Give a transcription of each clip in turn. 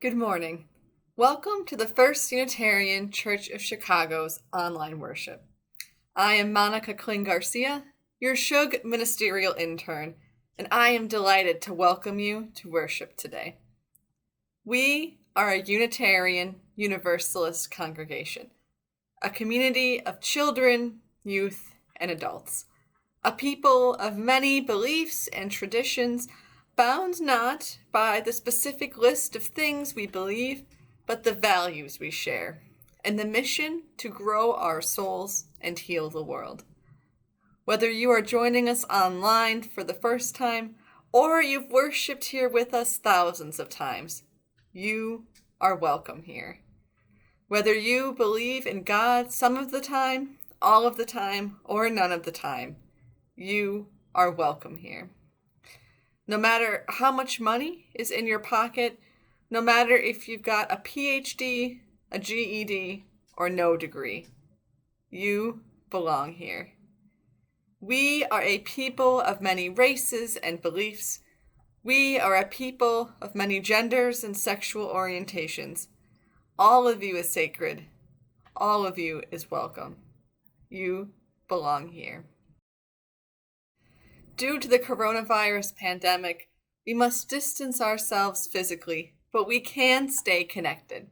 Good morning. Welcome to the First Unitarian Church of Chicago's online worship. I am Monica Kling-Garcia, your Schug ministerial intern, and I am delighted to welcome you to worship today. We are a Unitarian Universalist congregation, a community of children, youth, and adults, a people of many beliefs and traditions, bound not by the specific list of things we believe, but the values we share, and the mission to grow our souls and heal the world. Whether you are joining us online for the first time, or you've worshipped here with us thousands of times, you are welcome here. Whether you believe in God some of the time, all of the time, or none of the time, you are welcome here. No matter how much money is in your pocket, no matter if you've got a PhD, a GED, or no degree, you belong here. We are a people of many races and beliefs. We are a people of many genders and sexual orientations. All of you is sacred. All of you is welcome. You belong here. Due to the coronavirus pandemic, we must distance ourselves physically, but we can stay connected.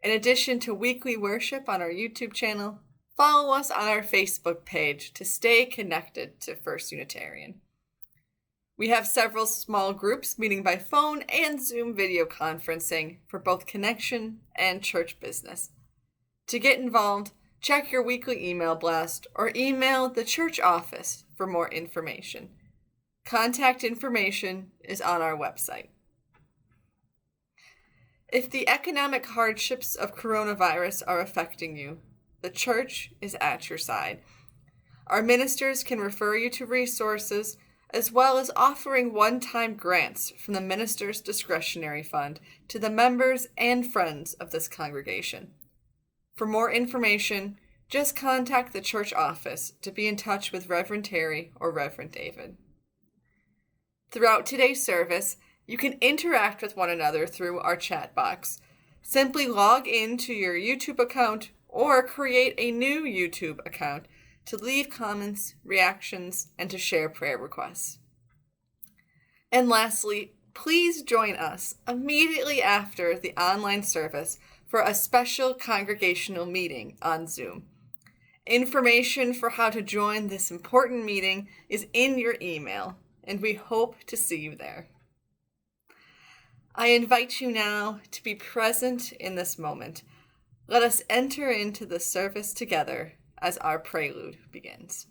In addition to weekly worship on our YouTube channel, follow us on our Facebook page to stay connected to First Unitarian. We have several small groups meeting by phone and Zoom video conferencing for both connection and church business. To get involved, check your weekly email blast or email the church office for more information. Contact information is on our website. If the economic hardships of coronavirus are affecting you, the church is at your side. Our ministers can refer you to resources, as well as offering one-time grants from the minister's discretionary fund to the members and friends of this congregation. For more information, just contact the church office to be in touch with Reverend Teri or Reverend David. Throughout today's service, you can interact with one another through our chat box. Simply log into your YouTube account or create a new YouTube account to leave comments, reactions, and to share prayer requests. And lastly, please join us immediately after the online service for a special congregational meeting on Zoom. Information for how to join this important meeting is in your email, and we hope to see you there. I invite you now to be present in this moment. Let us enter into the service together as our prelude begins.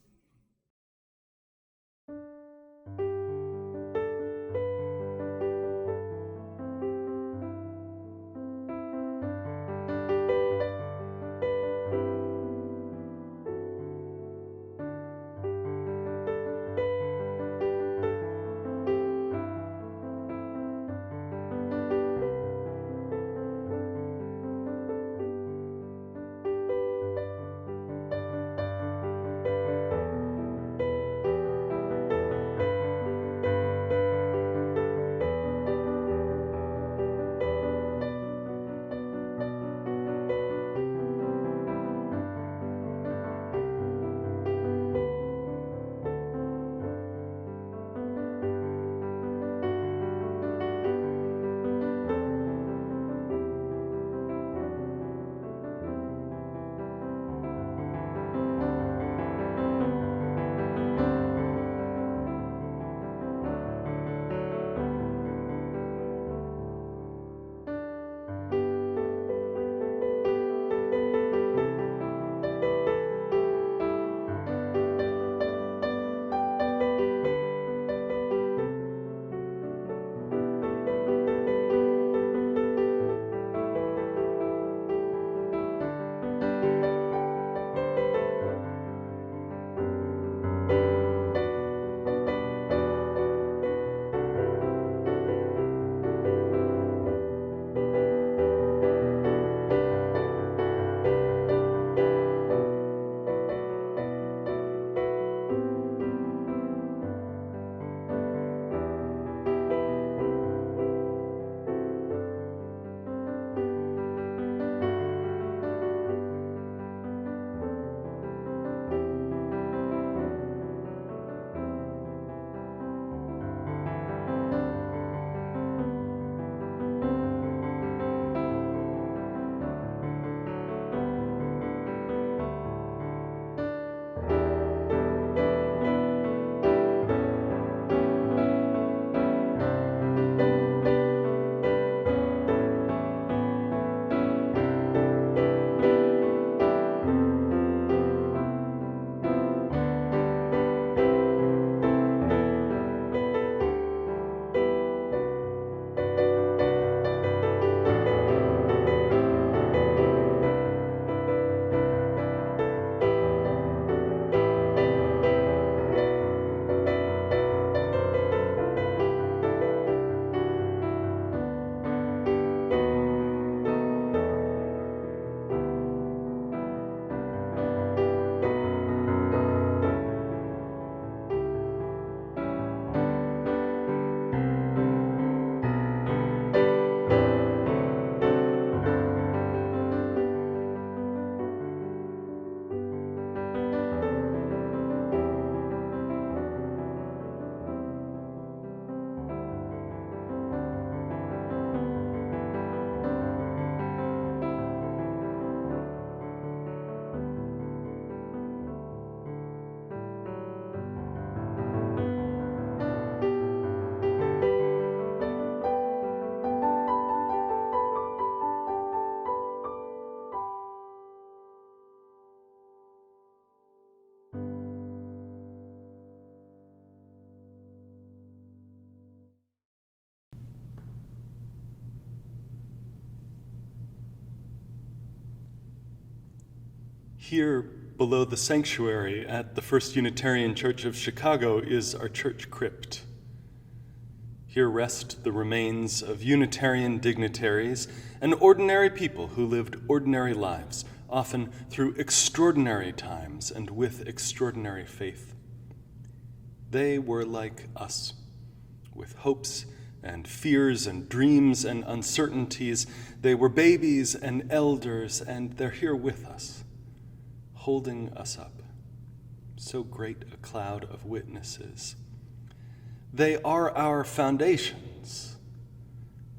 Here, below the sanctuary at the First Unitarian Church of Chicago is our church crypt. Here rest the remains of Unitarian dignitaries and ordinary people who lived ordinary lives, often through extraordinary times and with extraordinary faith. They were like us, with hopes and fears and dreams and uncertainties. They were babies and elders, and they're here with us, holding us up. So great a cloud of witnesses. They are our foundations,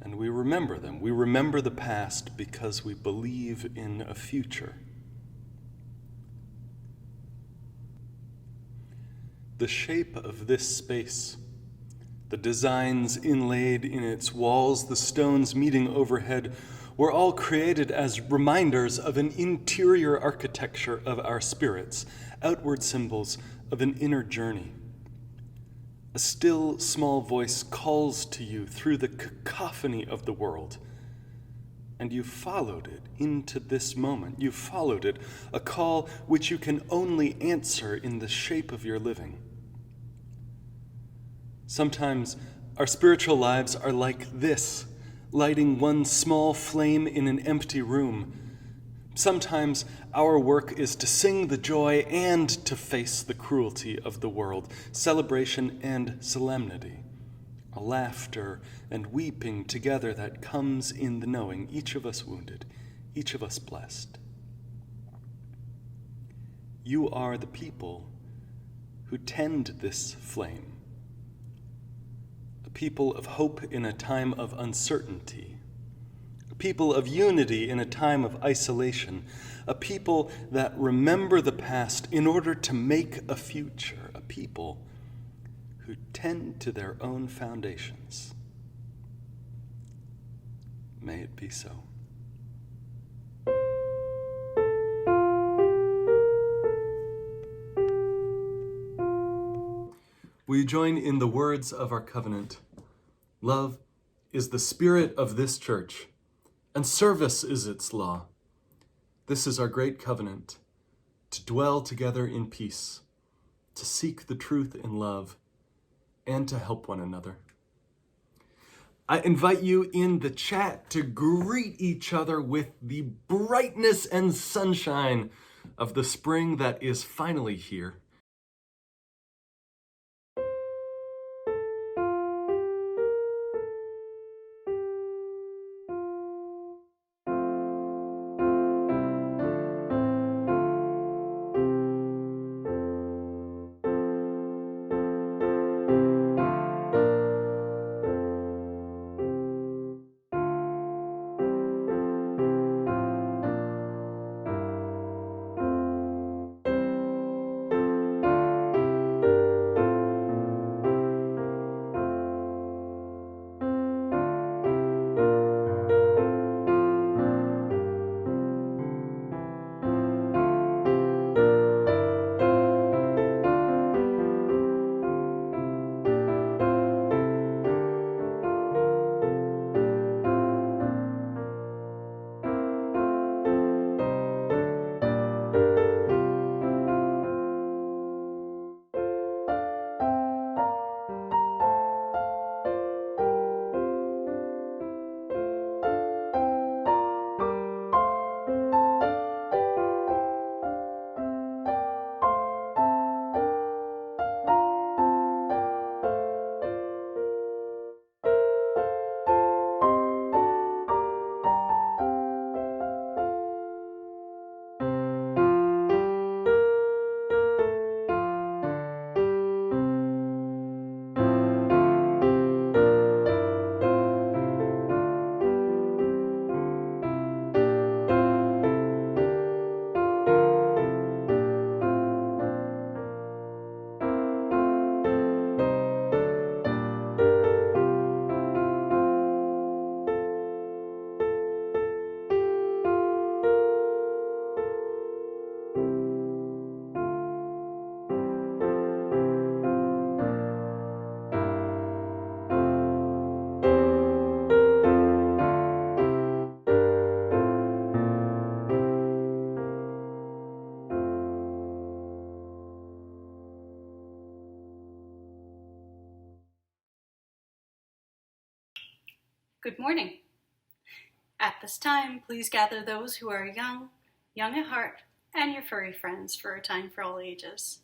and we remember them. We remember the past because we believe in a future. The shape of this space, the designs inlaid in its walls, the stones meeting overhead, were all created as reminders of an interior architecture of our spirits, outward symbols of an inner journey. A still, small voice calls to you through the cacophony of the world, and you followed it into this moment. You followed it, a call which you can only answer in the shape of your living. Sometimes our spiritual lives are like this, lighting one small flame in an empty room. Sometimes our work is to sing the joy and to face the cruelty of the world, celebration and solemnity, a laughter and weeping together that comes in the knowing, each of us wounded, each of us blessed. You are the people who tend this flame, a people of hope in a time of uncertainty, a people of unity in a time of isolation, a people that remember the past in order to make a future, a people who tend to their own foundations. May it be so. Will you join in the words of our covenant? Love is the spirit of this church, and service is its law. This is our great covenant, to dwell together in peace, to seek the truth in love, and to help one another. I invite you in the chat to greet each other with the brightness and sunshine of the spring that is finally here. Good morning. At this time, please gather those who are young at heart, and your furry friends for a time for all ages.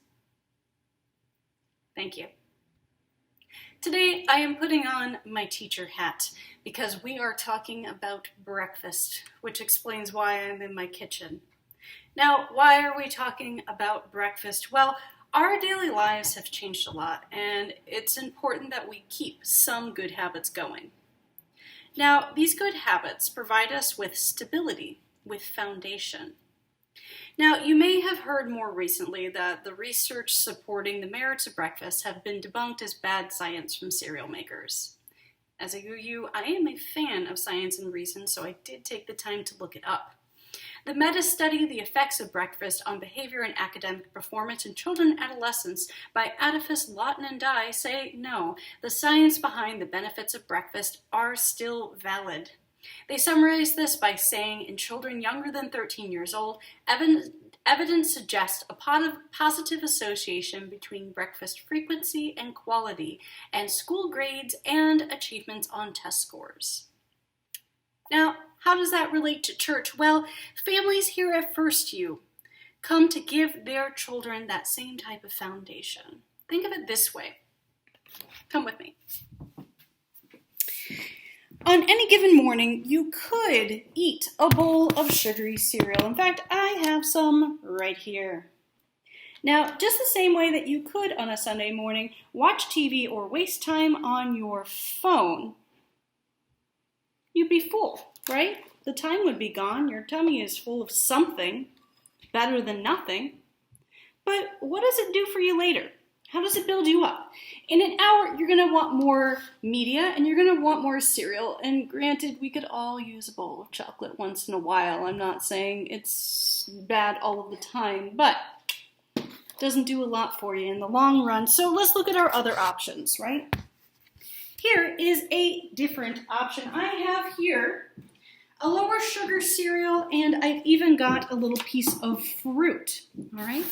Thank you. Today, I am putting on my teacher hat because we are talking about breakfast, which explains why I'm in my kitchen. Now, why are we talking about breakfast? Well, our daily lives have changed a lot, and it's important that we keep some good habits going. Now, these good habits provide us with stability, with foundation. Now, you may have heard more recently that the research supporting the merits of breakfast have been debunked as bad science from cereal makers. As a UU, I am a fan of science and reason, so I did take the time to look it up. The meta-study, The Effects of Breakfast on Behavior and Academic Performance in Children and Adolescents by Adolphus, Lawton, and Dye say no, the science behind the benefits of breakfast are still valid. They summarize this by saying in children younger than 13 years old, evidence suggests a positive association between breakfast frequency and quality, and school grades and achievements on test scores. Now, how does that relate to church? Well, families here at First U come to give their children that same type of foundation. Think of it this way. Come with me. On any given morning, you could eat a bowl of sugary cereal. In fact, I have some right here. Now, just the same way that you could on a Sunday morning watch TV or waste time on your phone, you'd be full, right? The time would be gone. Your tummy is full of something better than nothing. But what does it do for you later? How does it build you up? In an hour, you're going to want more media and you're going to want more cereal. And granted, we could all use a bowl of chocolate once in a while. I'm not saying it's bad all of the time, but it doesn't do a lot for you in the long run. So let's look at our other options, right? Here is a different option. I have here a lower sugar cereal, and I've even got a little piece of fruit, all right?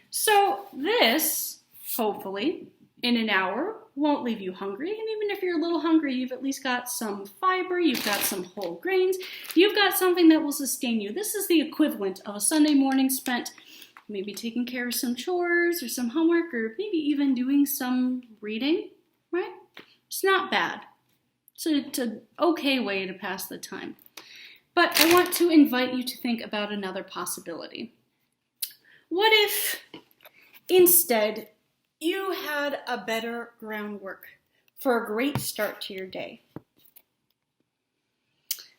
So this, hopefully, in an hour, won't leave you hungry. And even if you're a little hungry, you've at least got some fiber, you've got some whole grains, you've got something that will sustain you. This is the equivalent of a Sunday morning spent maybe taking care of some chores or some homework, or maybe even doing some reading, right? It's not bad. It's an okay way to pass the time. But I want to invite you to think about another possibility. What if instead you had a better groundwork for a great start to your day?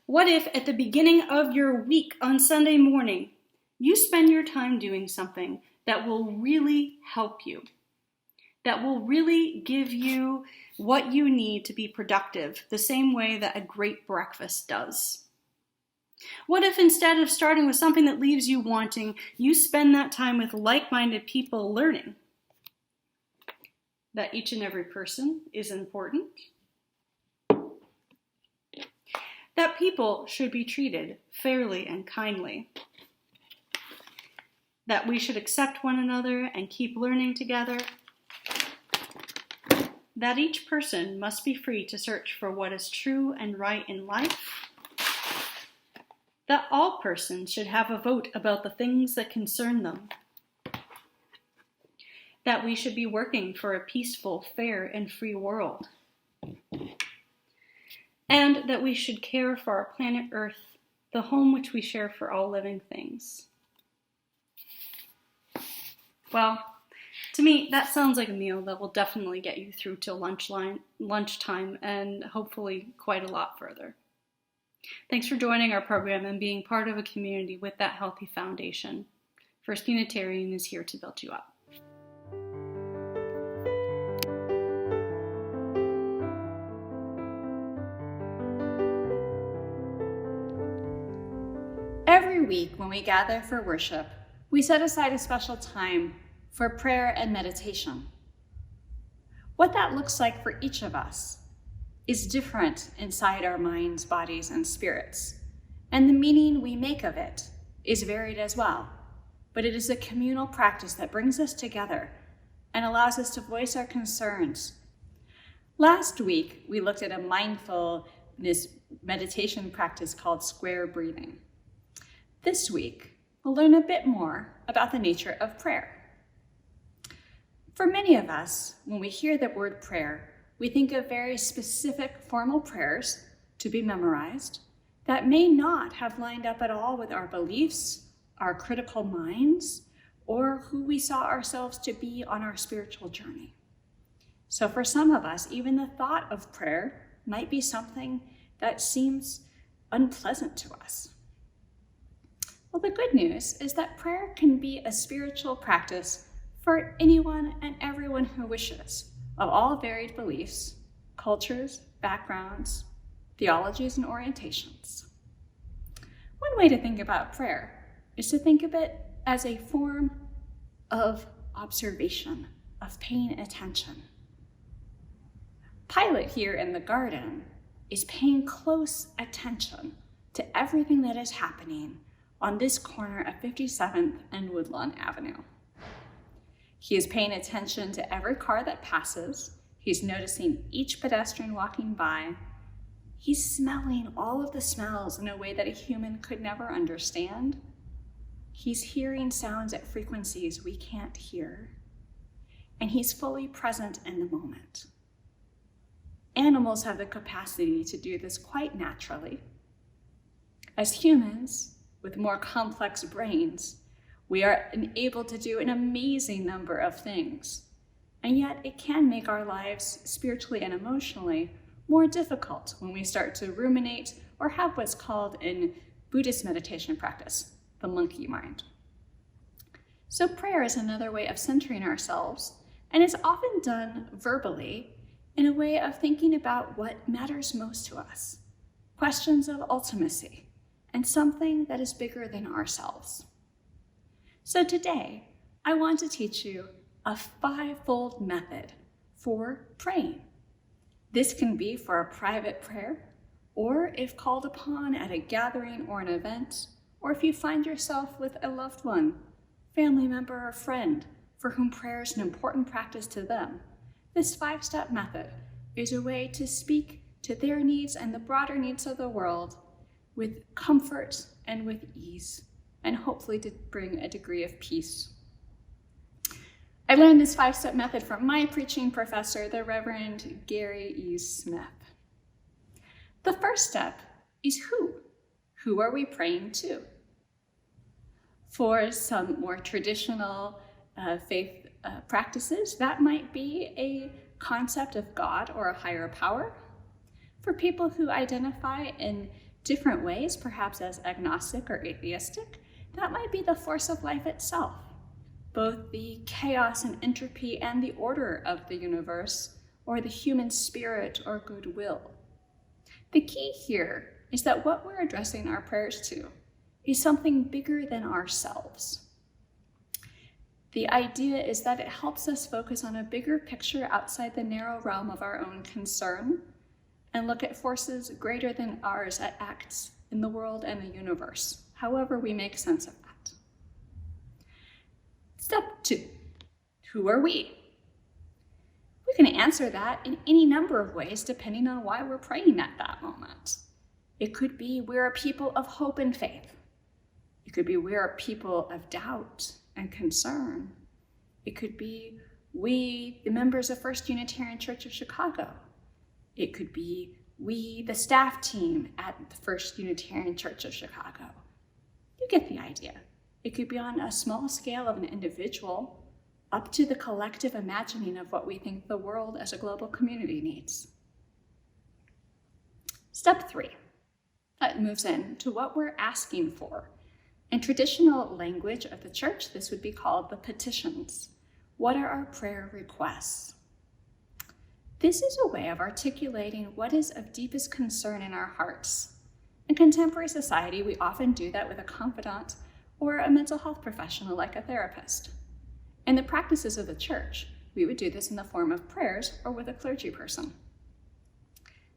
What if at the beginning of your week on Sunday morning, you spend your time doing something that will really help you, that will really give you what you need to be productive, the same way that a great breakfast does? What if instead of starting with something that leaves you wanting, you spend that time with like-minded people learning that each and every person is important, that people should be treated fairly and kindly, that we should accept one another and keep learning together, that each person must be free to search for what is true and right in life, that all persons should have a vote about the things that concern them, that we should be working for a peaceful, fair, and free world, and that we should care for our planet Earth, the home which we share for all living things. Well, to me, that sounds like a meal that will definitely get you through till lunchtime and hopefully quite a lot further. Thanks for joining our program and being part of a community with that healthy foundation. First Unitarian is here to build you up. Every week when we gather for worship, we set aside a special time for prayer and meditation. What that looks like for each of us is different inside our minds, bodies, and spirits, and the meaning we make of it is varied as well. But it is a communal practice that brings us together and allows us to voice our concerns. Last week, we looked at a mindful this meditation practice called square breathing. This week, we'll learn a bit more about the nature of prayer. For many of us, when we hear the word prayer, we think of very specific formal prayers to be memorized that may not have lined up at all with our beliefs, our critical minds, or who we saw ourselves to be on our spiritual journey. So for some of us, even the thought of prayer might be something that seems unpleasant to us. Well, the good news is that prayer can be a spiritual practice for anyone and everyone who wishes, of all varied beliefs, cultures, backgrounds, theologies, and orientations. One way to think about prayer is to think of it as a form of observation, of paying attention. Pilate here in the garden is paying close attention to everything that is happening on this corner of 57th and Woodlawn Avenue. He is paying attention to every car that passes. He's noticing each pedestrian walking by. He's smelling all of the smells in a way that a human could never understand. He's hearing sounds at frequencies we can't hear. And he's fully present in the moment. Animals have the capacity to do this quite naturally. As humans, with more complex brains, we are able to do an amazing number of things, and yet it can make our lives spiritually and emotionally more difficult when we start to ruminate or have what's called in Buddhist meditation practice, the monkey mind. So prayer is another way of centering ourselves, and it's often done verbally in a way of thinking about what matters most to us, questions of ultimacy, and something that is bigger than ourselves. So today, I want to teach you a 5-fold method for praying. This can be for a private prayer, or if called upon at a gathering or an event, or if you find yourself with a loved one, family member, or friend for whom prayer is an important practice to them. This 5-step method is a way to speak to their needs and the broader needs of the world with comfort and with ease, and hopefully to bring a degree of peace. I learned this 5-step method from my preaching professor, the Reverend Gary E. Smith. The first step is who. Who are we praying to? For some more traditional faith practices, that might be a concept of God or a higher power. For people who identify in different ways, perhaps as agnostic or atheistic, that might be the force of life itself, both the chaos and entropy and the order of the universe, or the human spirit or goodwill. The key here is that what we're addressing our prayers to is something bigger than ourselves. The idea is that it helps us focus on a bigger picture outside the narrow realm of our own concern and look at forces greater than ours at acts in the world and the universe, however we make sense of that. Step 2, who are we? We can answer that in any number of ways depending on why we're praying at that moment. It could be we're a people of hope and faith. It could be we're a people of doubt and concern. It could be we, the members of First Unitarian Church of Chicago. It could be we, the staff team at the First Unitarian Church of Chicago. You get the idea. It could be on a small scale of an individual up to the collective imagining of what we think the world as a global community needs. Step 3, that moves in to what we're asking for. In traditional language of the church, this would be called the petitions. What are our prayer requests? This is a way of articulating what is of deepest concern in our hearts. In contemporary society, we often do that with a confidant or a mental health professional like a therapist. In the practices of the church, we would do this in the form of prayers or with a clergy person.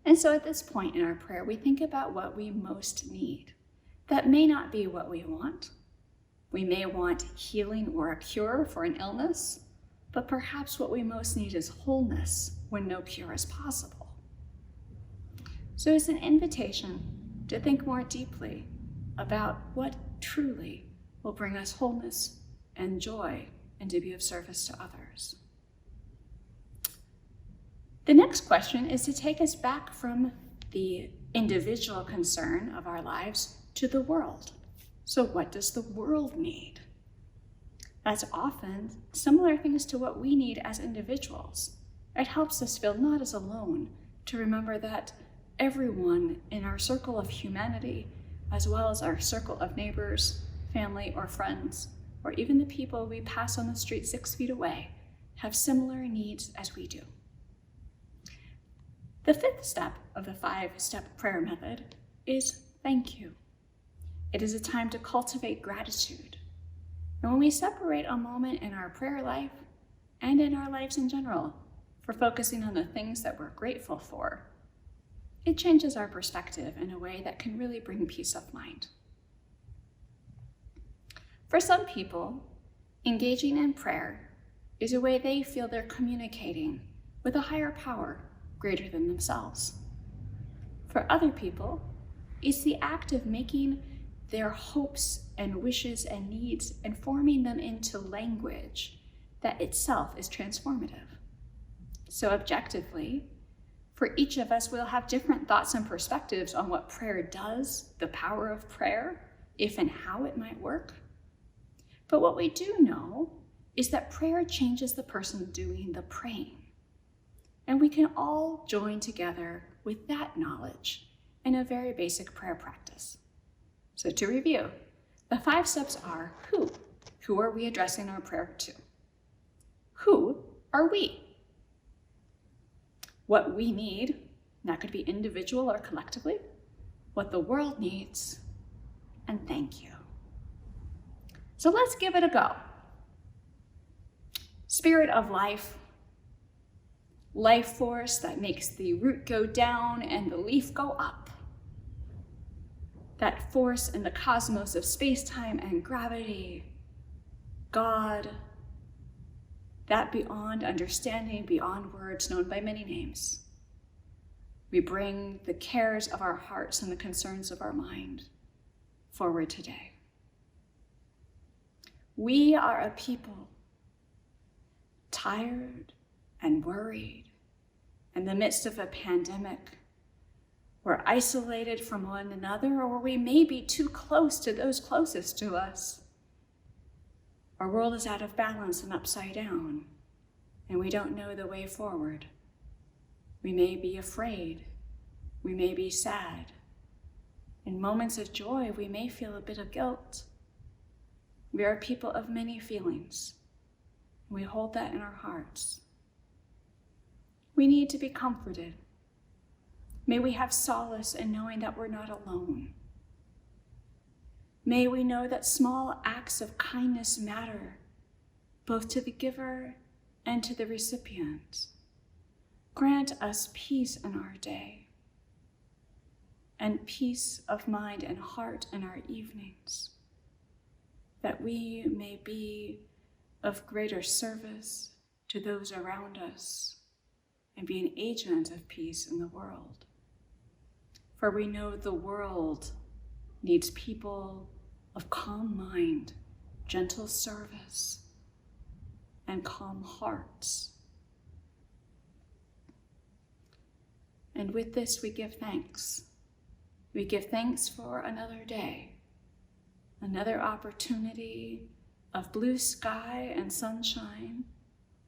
And so at this point in our prayer, we think about what we most need. That may not be what we want. We may want healing or a cure for an illness, but perhaps what we most need is wholeness when no cure is possible. So it's an invitation to think more deeply about what truly will bring us wholeness and joy and to be of service to others. The next question is to take us back from the individual concern of our lives to the world. So what does the world need? That's often similar things to what we need as individuals. It helps us feel not as alone, to remember that everyone in our circle of humanity, as well as our circle of neighbors, family, or friends, or even the people we pass on the street 6 feet away, have similar needs as we do. The fifth step of the 5-step prayer method is thank you. It is a time to cultivate gratitude. And when we separate a moment in our prayer life and in our lives in general for focusing on the things that we're grateful for, it changes our perspective in a way that can really bring peace of mind. For some people, engaging in prayer is a way they feel they're communicating with a higher power greater than themselves. For other people, it's the act of making their hopes and wishes and needs and forming them into language that itself is transformative. So objectively, for each of us, we'll have different thoughts and perspectives on what prayer does, the power of prayer, if and how it might work. But what we do know is that prayer changes the person doing the praying. And we can all join together with that knowledge in a very basic prayer practice. So to review, the 5 steps are who? Who are we addressing our prayer to? Who are we? What we need, that could be individual or collectively, what the world needs, and thank you. So let's give it a go. Spirit of life, life force that makes the root go down and the leaf go up. That force in the cosmos of space-time and gravity. God, that beyond understanding, beyond words, known by many names. We bring the cares of our hearts and the concerns of our mind forward today. We are a people tired and worried in the midst of a pandemic. We're isolated from one another, or we may be too close to those closest to us. Our world is out of balance and upside down, and we don't know the way forward. We may be afraid. We may be sad. In moments of joy, we may feel a bit of guilt. We are people of many feelings. We hold that in our hearts. We need to be comforted. May we have solace in knowing that we're not alone. May we know that small acts of kindness matter, both to the giver and to the recipient. Grant us peace in our day, and peace of mind and heart in our evenings, that we may be of greater service to those around us and be an agent of peace in the world. For we know the world needs people of calm mind, gentle service, and calm hearts. And with this, we give thanks. We give thanks for another day, another opportunity of blue sky and sunshine,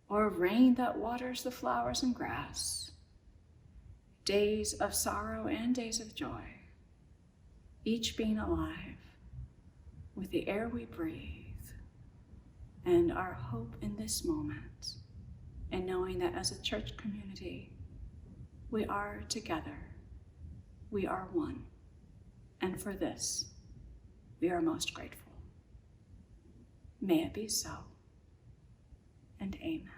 or rain that waters the flowers and grass, days of sorrow and days of joy, each being alive with the air we breathe and our hope in this moment, and knowing that as a church community, we are together, we are one, and for this, we are most grateful. May it be so, and amen.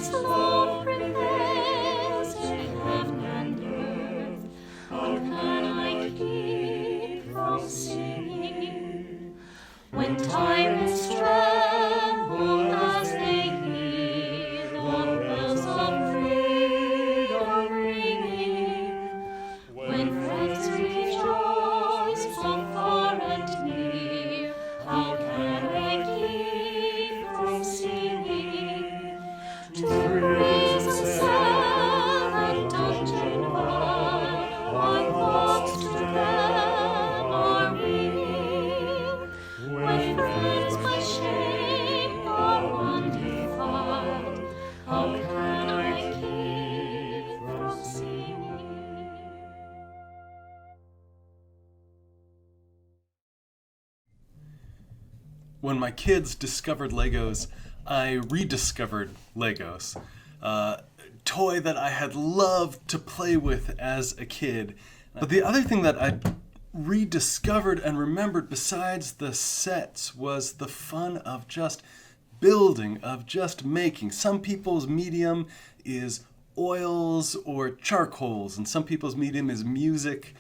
His love prevails in heaven and earth. How can I keep from singing when tyrants tremble as they hear the bells of freedom ringing? When friends rejoice from far and near, how can I keep from singing? To prison cell and dungeon bar, my thoughts to them are winging. When friends by shame are undefiled, how can I keep from singing? When my kids discovered Legos, I rediscovered Legos. Toy that I had loved to play with as a kid. But the other thing that I rediscovered and remembered besides the sets was the fun of just building, of just making. Some people's medium is oils or charcoals, and some people's medium is music,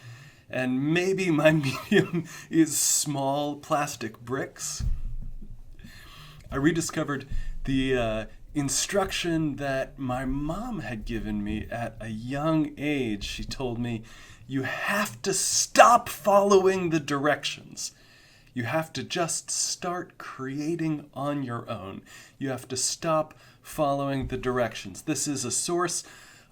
and maybe my medium is small plastic bricks. I rediscovered the instruction that my mom had given me at a young age. She told me, you have to stop following the directions. You have to just start creating on your own. You have to stop following the directions. This is a source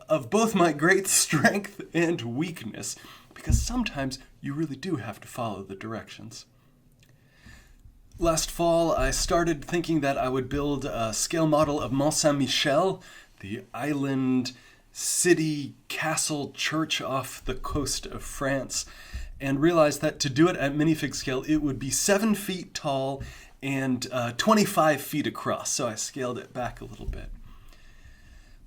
of both my great strength and weakness, because sometimes you really do have to follow the directions. Last fall, I started thinking that I would build a scale model of Mont Saint-Michel, the island city castle church off the coast of France, and realized that to do it at minifig scale, it would be 7 feet tall and 25 feet across, so I scaled it back a little bit.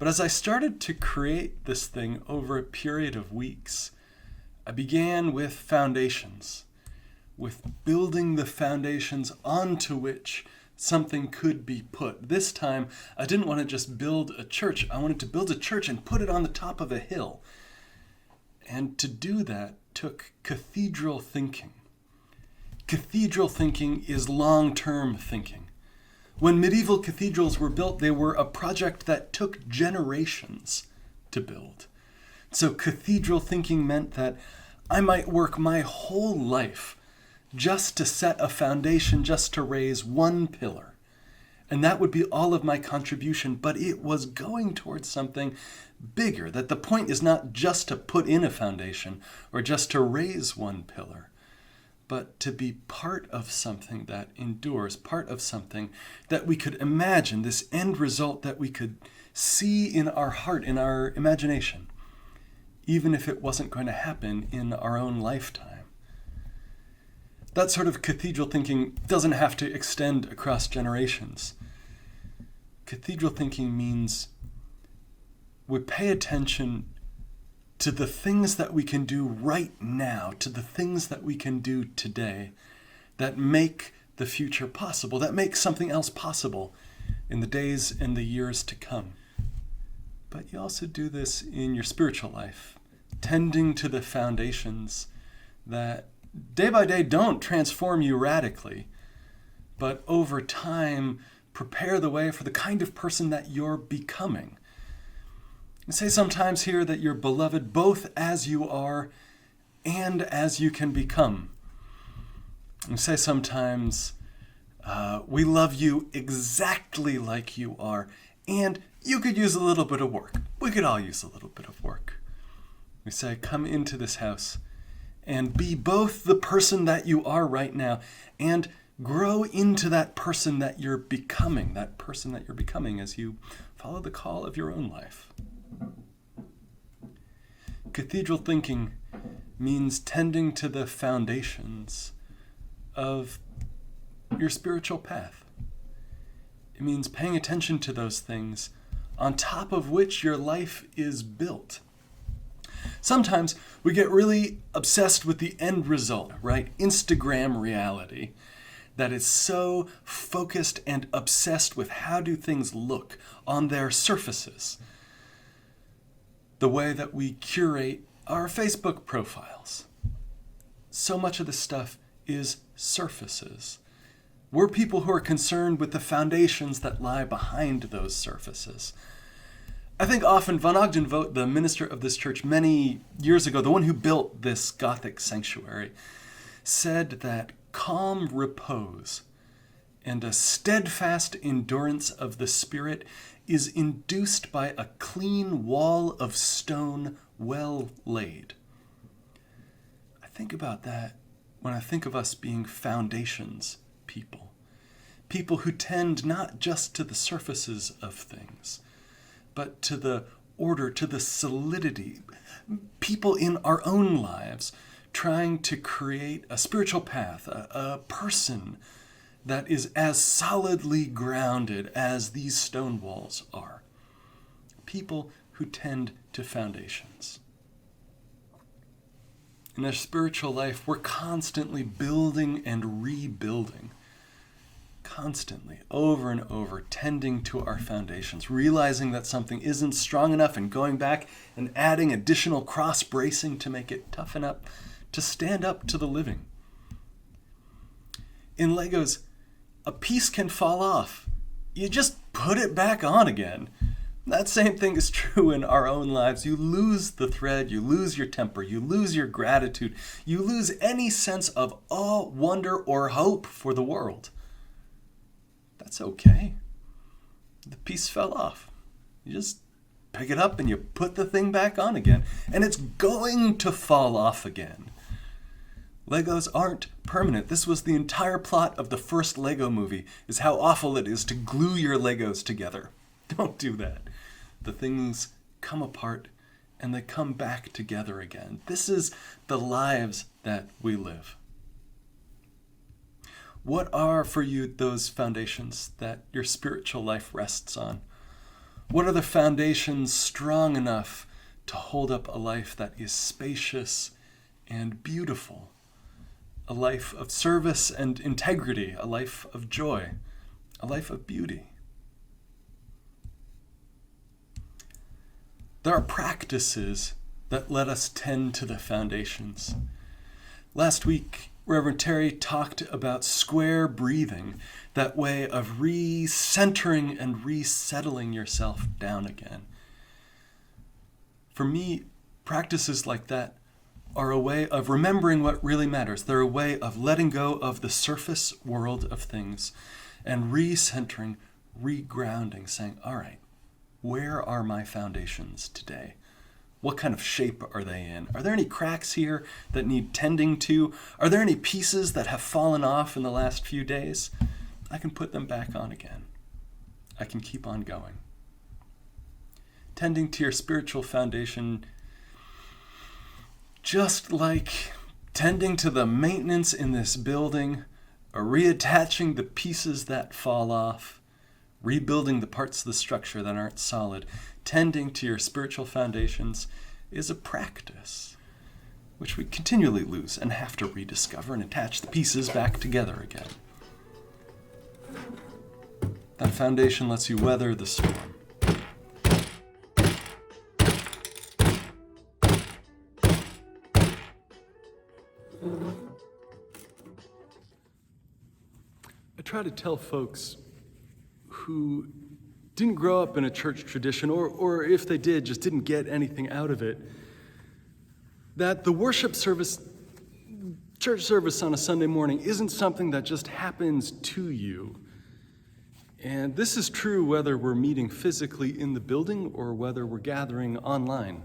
But as I started to create this thing over a period of weeks, I began with foundations, with building the foundations onto which something could be put. This time, I didn't want to just build a church. I wanted to build a church and put it on the top of a hill. And to do that took cathedral thinking. Cathedral thinking is long-term thinking. When medieval cathedrals were built, they were a project that took generations to build. So cathedral thinking meant that I might work my whole life just to set a foundation, just to raise one pillar. And that would be all of my contribution, but it was going towards something bigger, that the point is not just to put in a foundation or just to raise one pillar, but to be part of something that endures, part of something that we could imagine, this end result that we could see in our heart, in our imagination, even if it wasn't going to happen in our own lifetime. That sort of cathedral thinking doesn't have to extend across generations. Cathedral thinking means we pay attention to the things that we can do right now, to the things that we can do today that make the future possible, that make something else possible in the days and the years to come. But you also do this in your spiritual life, tending to the foundations that day by day don't transform you radically, but over time prepare the way for the kind of person that you're becoming. I say sometimes here that you're beloved both as you are and as you can become. I say sometimes we love you exactly like you are, and you could use a little bit of work. We could all use a little bit of work. We say, come into this house and be both the person that you are right now and grow into that person that you're becoming as you follow the call of your own life. Cathedral thinking means tending to the foundations of your spiritual path. It means paying attention to those things on top of which your life is built. Sometimes we get really obsessed with the end result, right? Instagram reality. that is so focused and obsessed with how do things look on their surfaces. The way that we curate our Facebook profiles. So much of this stuff is surfaces. We're people who are concerned with the foundations that lie behind those surfaces. I think often von Ogden Vogt, the minister of this church many years ago, the one who built this Gothic sanctuary, said that calm repose and a steadfast endurance of the Spirit is induced by a clean wall of stone well laid. I think about that when I think of us being foundations people. People who tend not just to the surfaces of things, but to the order, to the solidity. People in our own lives trying to create a spiritual path, a person that is as solidly grounded as these stone walls are. People who tend to foundations. In our spiritual life, we're constantly building and rebuilding. Constantly, over and over, tending to our foundations, realizing that something isn't strong enough and going back and adding additional cross-bracing to make it toughen up, to stand up to the living. In Legos, a piece can fall off. You just put it back on again. That same thing is true in our own lives. You lose the thread, you lose your temper, you lose your gratitude, you lose any sense of awe, wonder, or hope for the world. That's okay. The piece fell off. You just pick it up and you put the thing back on again. And it's going to fall off again. Legos aren't permanent. This was the entire plot of the first Lego movie, is how awful it is to glue your Legos together. Don't do that. The things come apart and they come back together again. This is the lives that we live. What are for you those foundations that your spiritual life rests on? What are the foundations strong enough to hold up a life that is spacious and beautiful? A life of service and integrity, a life of joy, a life of beauty. There are practices that let us tend to the foundations. Last week, Reverend Teri talked about square breathing, that way of recentering and resettling yourself down again. For me, practices like that are a way of remembering what really matters. They're a way of letting go of the surface world of things and recentering, regrounding, saying, all right, where are my foundations today? What kind of shape are they in? Are there any cracks here that need tending to? Are there any pieces that have fallen off in the last few days? I can put them back on again. I can keep on going. Tending to your spiritual foundation, just like tending to the maintenance in this building, or reattaching the pieces that fall off, rebuilding the parts of the structure that aren't solid, tending to your spiritual foundations is a practice which we continually lose and have to rediscover and attach the pieces back together again. That foundation lets you weather the storm. I try to tell folks who didn't grow up in a church tradition, or if they did, just didn't get anything out of it, that the worship service, church service on a Sunday morning isn't something that just happens to you. And this is true whether we're meeting physically in the building or whether we're gathering online.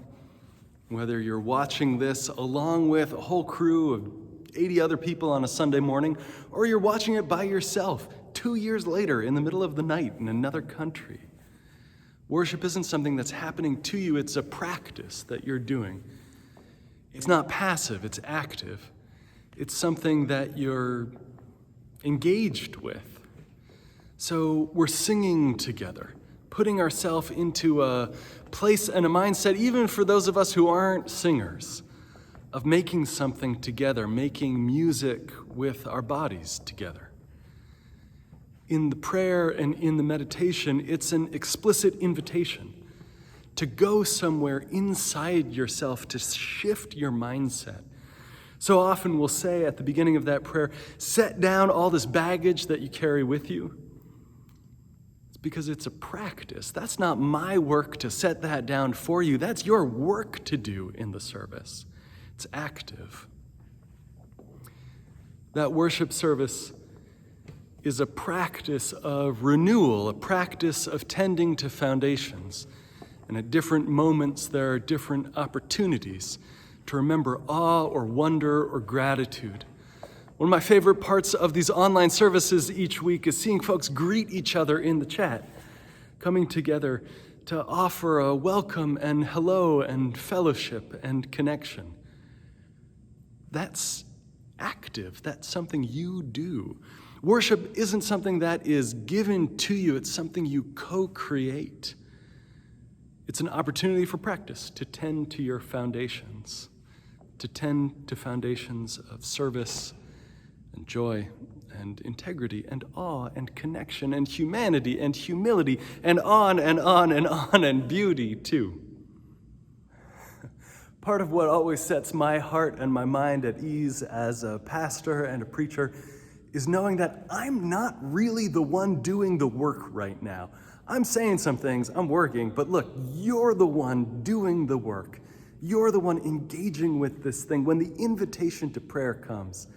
Whether you're watching this along with a whole crew of 80 other people on a Sunday morning, or you're watching it by yourself 2 years later in the middle of the night in another country. Worship isn't something that's happening to you, it's a practice that you're doing. It's not passive, it's active. It's something that you're engaged with. So we're singing together, putting ourselves into a place and a mindset, even for those of us who aren't singers, of making something together, making music with our bodies together. In the prayer and in the meditation, it's an explicit invitation to go somewhere inside yourself, to shift your mindset. So often we'll say at the beginning of that prayer, set down all this baggage that you carry with you. It's because it's a practice. That's not my work to set that down for you. That's your work to do in the service. It's active. That worship service is a practice of renewal, a practice of tending to foundations. And at different moments, there are different opportunities to remember awe or wonder or gratitude. One of my favorite parts of these online services each week is seeing folks greet each other in the chat, coming together to offer a welcome and hello and fellowship and connection. That's active. That's something you do. Worship isn't something that is given to you. It's something you co-create. It's an opportunity for practice to tend to your foundations, to tend to foundations of service and joy and integrity and awe and connection and humanity and humility and on and on and on and beauty too. Part of what always sets my heart and my mind at ease as a pastor and a preacher is knowing that I'm not really the one doing the work right now. I'm saying some things, I'm working, but look, you're the one doing the work. You're the one engaging with this thing. When the invitation to prayer comes,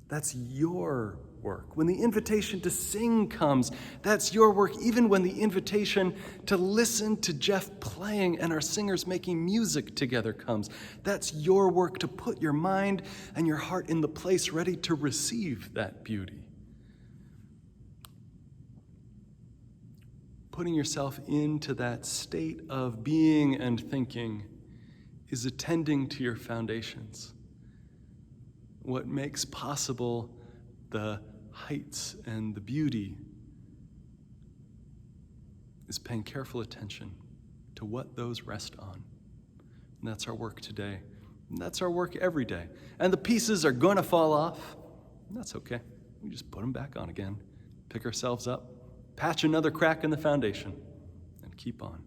that's your work. When the invitation to sing comes, that's your work. Even when the invitation to listen to Jeff playing and our singers making music together comes, that's your work to put your mind and your heart in the place ready to receive that beauty. Putting yourself into that state of being and thinking is attending to your foundations. What makes possible the heights and the beauty is paying careful attention to what those rest on. And that's our work today. And that's our work every day. And the pieces are going to fall off. And that's okay. We just put them back on again, pick ourselves up, patch another crack in the foundation, and keep on.